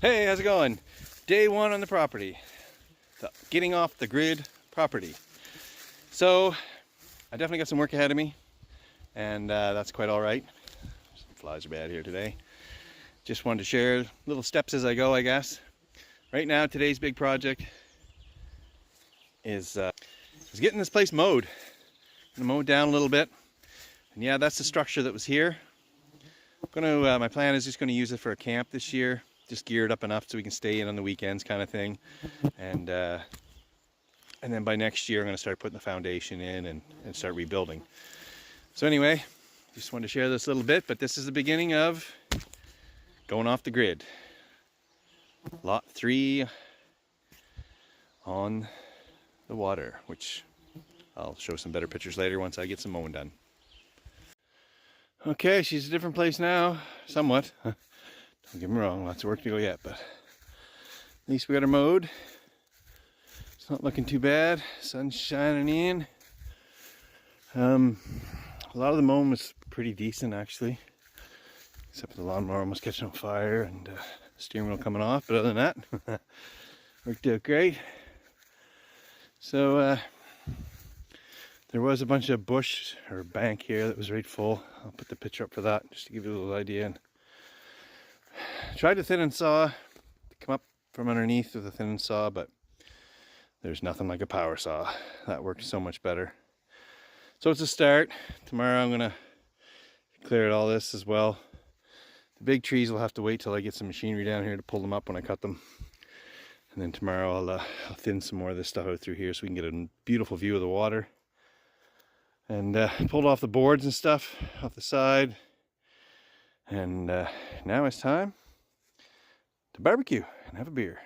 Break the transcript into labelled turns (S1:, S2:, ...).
S1: Hey, how's it going? Day one on the property. The getting off the grid property. So, I definitely got some work ahead of me, and that's quite all right. Some flies are bad here today. Just wanted to share little steps as I go, I guess. Right now, today's big project is getting this place mowed. I'm gonna mow it down a little bit. And yeah, that's the structure that was here. My plan is just gonna use it for a camp this year. Just gear it up enough so we can stay in on the weekends, kind of thing. And then by next year, I'm gonna start putting the foundation in and start rebuilding. So anyway, just wanted to share this a little bit, but this is the beginning of going off the grid. Lot 3 on the water, which I'll show some better pictures later once I get some mowing done. Okay, she's a different place now, somewhat. Don't get me wrong, lots of work to go yet, but at least we got her mowed. It's not looking too bad. Sun's shining in. A lot of the mowing was pretty decent, actually, except for the lawnmower almost catching on fire and the steering wheel coming off. But other than that, worked out great. So there was a bunch of bush or bank here that was right full. I'll put the picture up for that just to give you a little idea. And tried to thin and saw to come up from underneath with a thin and saw, but there's nothing like a power saw. That worked so much better. So it's a start. Tomorrow I'm gonna clear all this as well. The big trees will have to wait till I get some machinery down here to pull them up when I cut them. And then tomorrow I'll thin some more of this stuff out through here so we can get a beautiful view of the water. And pulled off the boards and stuff off the side. And now it's time to barbecue and have a beer.